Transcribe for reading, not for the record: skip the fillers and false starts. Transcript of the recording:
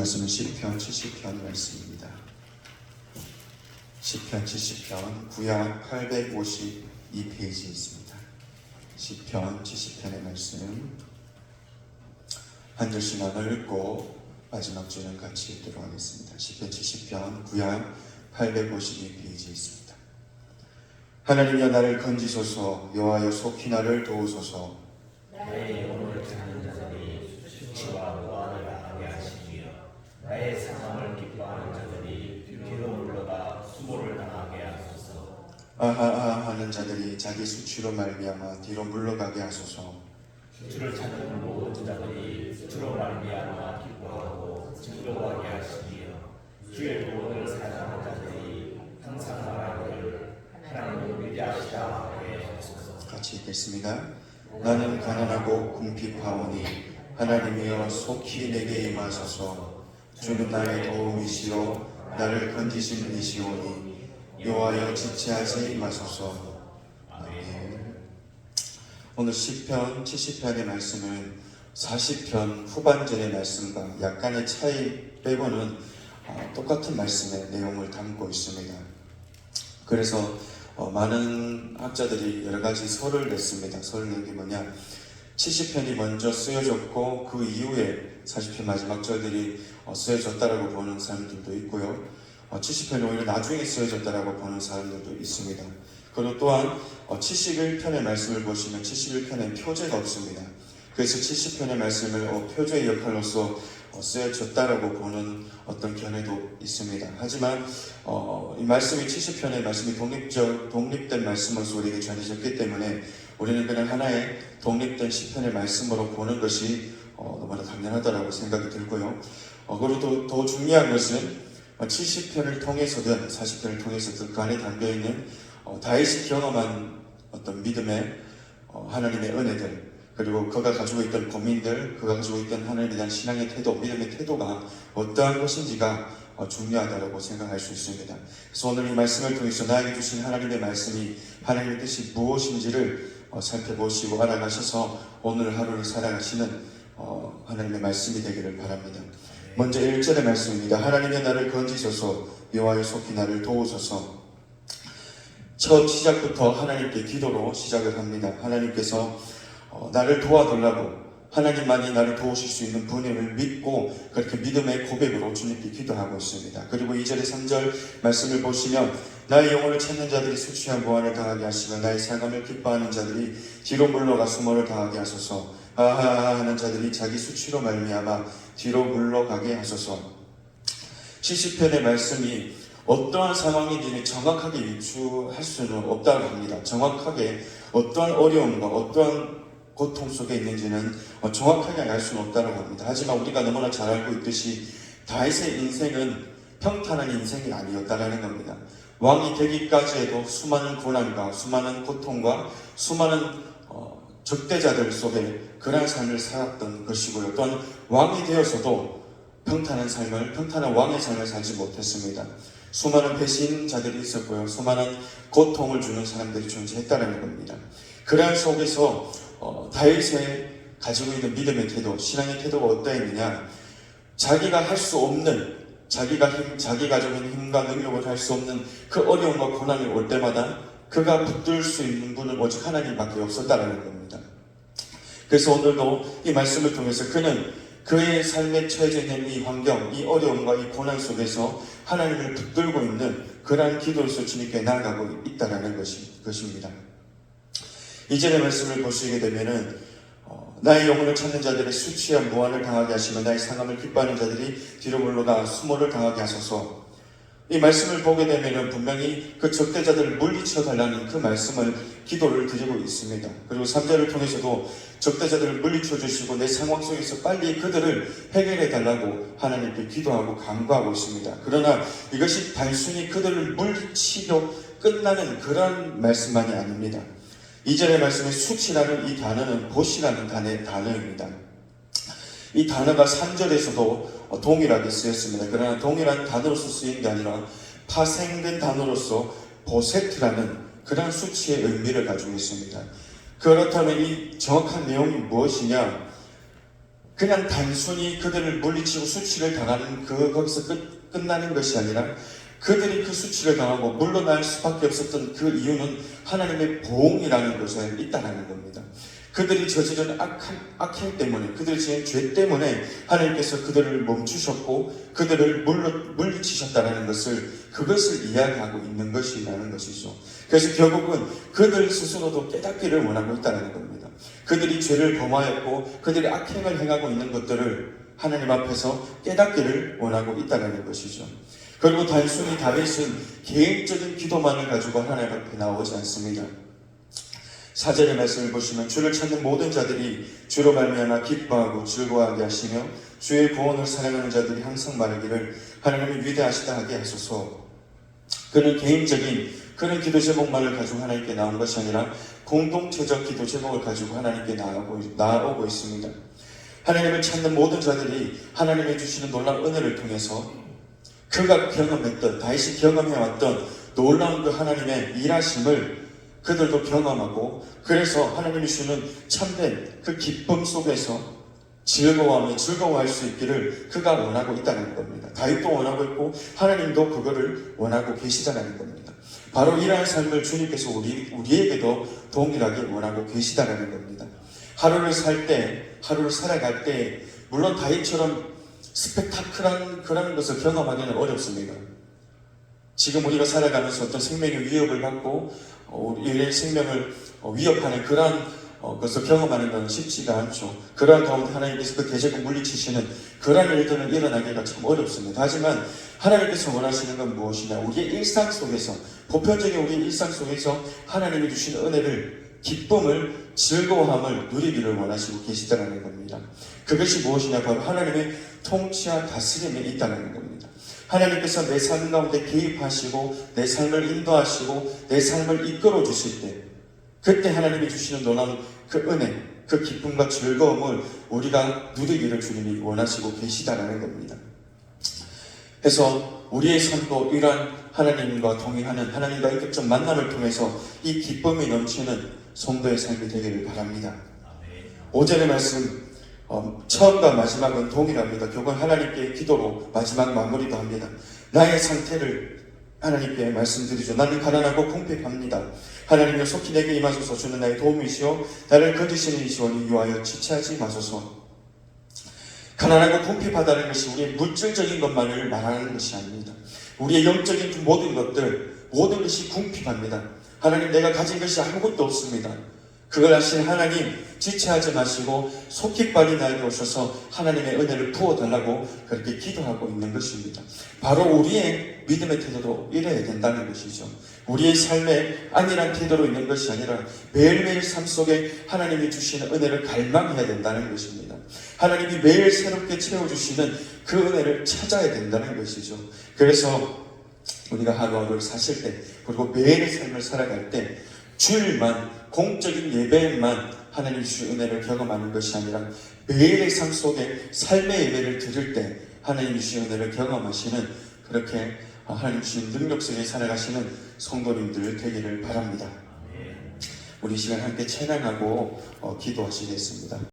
말씀은 시편 70편 말씀입니다. 시편 70편 구약 852페이지에 있습니다. 시편 70편의 말씀 한 절씩만 읽고 마지막 줄은 같이 읽도록 하겠습니다. 시편 70편 구약 852페이지에 있습니다. 하나님이여 나를 건지소서, 여호와여 속히 나를 도우소서. 나의 영혼을 찾는 자들이 수치와 노함을 당하게 하시며 나의 상함을 기뻐하는 자들이 뒤로 물러가 수모를 당하게 하소서. 아하 하는 자들이 자기 수치로 말미암아 뒤로 물러가게 하소서. 주를 찾는 모든 자들이 주로 말미암아 기뻐하고 즐거워하게 하시며 주의 구원을 사랑하는 자들이 항상 말하기를 하나님은 위대하시다 하게 하소서. 같이 읽겠습니다. 나는 가난하고 궁핍하오니 하나님이여 속히 내게 임하소서. 주는 나의 도움이시요 나를 건지신 이시오니 여호와여 지체하지 마소서. 아멘. 오늘 시편 70편의 말씀은 40편 후반절의 말씀과 약간의 차이 빼고는 똑같은 말씀의 내용을 담고 있습니다. 그래서 많은 학자들이 여러 가지 설을 냈습니다. 설을 낸 게 뭐냐, 70편이 먼저 쓰여졌고 그 이후에 40편 마지막 절들이 쓰여졌다라고 보는 사람들도 있고요, 70편이 오히려 나중에 쓰여졌다라고 보는 사람들도 있습니다. 그리고 또한 71편의 말씀을 보시면 71편엔 표제가 없습니다. 그래서 70편의 말씀을 표제의 역할로서 쓰여졌다라고 보는 어떤 견해도 있습니다. 하지만 이 말씀이 70편의 말씀이 독립된 말씀으로서 우리에게 전해졌기 때문에 우리는 그냥 하나의 독립된 시편의 말씀으로 보는 것이 너무나 당연하다라고 생각이 들고요. 그리고 더 중요한 것은 70편을 통해서든 40편을 통해서든 그 안에 담겨있는 다윗이 경험한 어떤 믿음의 하나님의 은혜들, 그리고 그가 가지고 있던 고민들, 그가 가지고 있던 하나님에 대한 신앙의 태도, 믿음의 태도가 어떠한 것인지가 중요하다고 생각할 수 있습니다. 그래서 오늘 이 말씀을 통해서 나에게 주신 하나님의 말씀이 하나님의 뜻이 무엇인지를 살펴보시고 알아가셔서 오늘 하루를 살아가시는 하나님의 말씀이 되기를 바랍니다. 먼저 1절의 말씀입니다. 하나님의 나를 건지소서, 여호와여 속히 나를 도우소서. 첫 시작부터 하나님께 기도로 시작을 합니다. 하나님께서 나를 도와달라고, 하나님만이 나를 도우실 수 있는 분임을 믿고 그렇게 믿음의 고백으로 주님께 기도하고 있습니다. 그리고 2절에 3절 말씀을 보시면 나의 영혼을 찾는 자들이 수치한 보안을 당하게 하시며 나의 상함을 기뻐하는 자들이 뒤로 물러가 수모를 당하게 하소서. 아하 하는 자들이 자기 수치로 말미암아 뒤로 물러가게 하소서. 70편의 말씀이 어떠한 상황인지는 정확하게 유추할 수는 없다고 합니다. 정확하게 어떠한 어려움과 어떠한 고통 속에 있는지는 정확하게 알 수는 없다고 합니다. 하지만 우리가 너무나 잘 알고 있듯이 다윗의 인생은 평탄한 인생이 아니었다라는 겁니다. 왕이 되기까지 해도 수많은 고난과 수많은 고통과 수많은 적대자들 속에 그런 삶을 살았던 것이고요. 또한 왕이 되어서도 평탄한 왕의 삶을 살지 못했습니다. 수많은 배신자들이 있었고요, 수많은 고통을 주는 사람들이 존재했다는 겁니다. 그러한 속에서 다윗의 가지고 있는 믿음의 태도, 신앙의 태도가 어떠했느냐, 자기가 할 수 없는, 자기가 가지고 있는 힘과 능력을 할 수 없는 그 어려움과 고난이 올 때마다 그가 붙들 수 있는 분은 오직 하나님밖에 없었다는 겁니다. 그래서 오늘도 이 말씀을 통해서 그는 그의 삶에 처해져 있는 이 환경, 이 어려움과 이 고난 속에서 하나님을 붙들고 있는 그러한 기도로서 주님께 나아가고 있다는 것입니다. 이전의 말씀을 보시게 되면은 나의 영혼을 찾는 자들의 수치와 무한을 당하게 하시며 나의 상함을 기뻐하는 자들이 뒤로 물러가 수모를 당하게 하소서. 이 말씀을 보게 되면은 분명히 그 적대자들을 물리쳐 달라는 그 말씀을 기도를 드리고 있습니다. 그리고 3절을 통해서도 적대자들을 물리쳐 주시고 내 상황 속에서 빨리 그들을 해결해 달라고 하나님께 기도하고 간구하고 있습니다. 그러나 이것이 단순히 그들을 물리치고 끝나는 그런 말씀만이 아닙니다. 2절의 말씀에 수치라는 이 단어는 보시라는 단어입니다. 이 단어가 3절에서도 동일하게 쓰였습니다. 그러나 동일한 단어로서 쓰인 게 아니라 파생된 단어로서 보세트라는 그런 수치의 의미를 가지고 있습니다. 그렇다면 이 정확한 내용이 무엇이냐? 그냥 단순히 그들을 물리치고 수치를 당하는 거기서 끝나는 것이 아니라 그들이 그 수치를 당하고 물러날 수밖에 없었던 그 이유는 하나님의 보응이라는 것에 있다는 겁니다. 그들이 저지른 악행 때문에, 그들이 지은 죄 때문에 하나님께서 그들을 멈추셨고 그들을 물리치셨다는 것을, 그것을 이야기하고 있는 것이라는 것이죠. 그래서 결국은 그들 스스로도 깨닫기를 원하고 있다는 겁니다. 그들이 죄를 범하였고 그들이 악행을 행하고 있는 것들을 하나님 앞에서 깨닫기를 원하고 있다는 것이죠. 그리고 단순히 다윗은 개인적인 기도만을 가지고 하나님 앞에 나오지 않습니다. 4절의 말씀을 보시면 주를 찾는 모든 자들이 주로 말미암아 기뻐하고 즐거워하게 하시며 주의 구원을 사랑하는 자들이 항상 말하기를 하나님이 위대하시다 하게 하소서. 그는 개인적인 그런 기도 제목만을 가지고 하나님께 나온 것이 아니라 공동체적 기도 제목을 가지고 하나님께 나아오고 있습니다. 하나님을 찾는 모든 자들이 하나님이 주시는 놀라운 은혜를 통해서 그가 경험했던, 다윗이 경험해왔던 놀라운 그 하나님의 일하심을 그들도 경험하고, 그래서 하나님이 주는 참된 그 기쁨 속에서 즐거워할 수 있기를 그가 원하고 있다는 겁니다. 다윗도 원하고 있고 하나님도 그거를 원하고 계시다는 겁니다. 바로 이러한 삶을 주님께서 우리에게도 동일하게 원하고 계시다는 겁니다. 하루를 살아갈 때 물론 다윗처럼 스펙타클한 그런 것을 경험하기는 어렵습니다. 지금 우리가 살아가면서 어떤 생명의 위협을 받고 우리의 생명을 위협하는 그러한 것을 경험하는 건 쉽지가 않죠. 그러한 가운데 하나님께서 그 대적을 물리치시는 그러한 일들은 일어나기가 참 어렵습니다. 하지만 하나님께서 원하시는 건 무엇이냐? 우리의 일상 속에서, 보편적인 우리의 일상 속에서 하나님이 주시는 은혜를, 기쁨을, 즐거움을 누리기를 원하시고 계시다는 겁니다. 그것이 무엇이냐? 바로 하나님의 통치와 다스림에 있다는 겁니다. 하나님께서 내 삶 가운데 개입하시고 내 삶을 인도하시고 내 삶을 이끌어 주실 때, 그때 하나님이 주시는 놀라운 그 은혜, 그 기쁨과 즐거움을 우리가 누리기를 주님이 원하시고 계시다는 겁니다. 그래서 우리의 삶도 이러한 하나님과 동행하는, 하나님과 인격적 만남을 통해서 이 기쁨이 넘치는 성도의 삶이 되기를 바랍니다. 5절의 말씀, 처음과 마지막은 동일합니다. 결국 하나님께 기도로 마지막 마무리도 합니다. 나의 상태를 하나님께 말씀드리죠. 나는 가난하고 궁핍합니다. 하나님여 속히 내게 임하소서. 주는 나의 도움이시오 나를 건지시는 이시오니 유하여 지체하지 마소서. 가난하고 궁핍하다는 것이 우리의 물질적인 것만을 말하는 것이 아닙니다. 우리의 영적인 모든 것이 궁핍합니다. 하나님, 내가 가진 것이 아무것도 없습니다. 그걸 아시는 하나님, 지체하지 마시고 속히 빨리 나에게 오셔서 하나님의 은혜를 부어달라고 그렇게 기도하고 있는 것입니다. 바로 우리의 믿음의 태도도 이래야 된다는 것이죠. 우리의 삶에 안일한 태도로 있는 것이 아니라 매일매일 삶 속에 하나님이 주시는 은혜를 갈망해야 된다는 것입니다. 하나님이 매일 새롭게 채워주시는 그 은혜를 찾아야 된다는 것이죠. 그래서 우리가 하루하루를 사실 때, 그리고 매일의 삶을 살아갈 때 주일만, 공적인 예배만 하나님 주신 은혜를 경험하는 것이 아니라 매일의 삶 속에 삶의 예배를 드릴 때 하나님 주신 은혜를 경험하시는, 그렇게 하나님 주신 능력 속에 살아가시는 성도님들 되기를 바랍니다. 우리 시간 함께 찬양하고 기도하시겠습니다.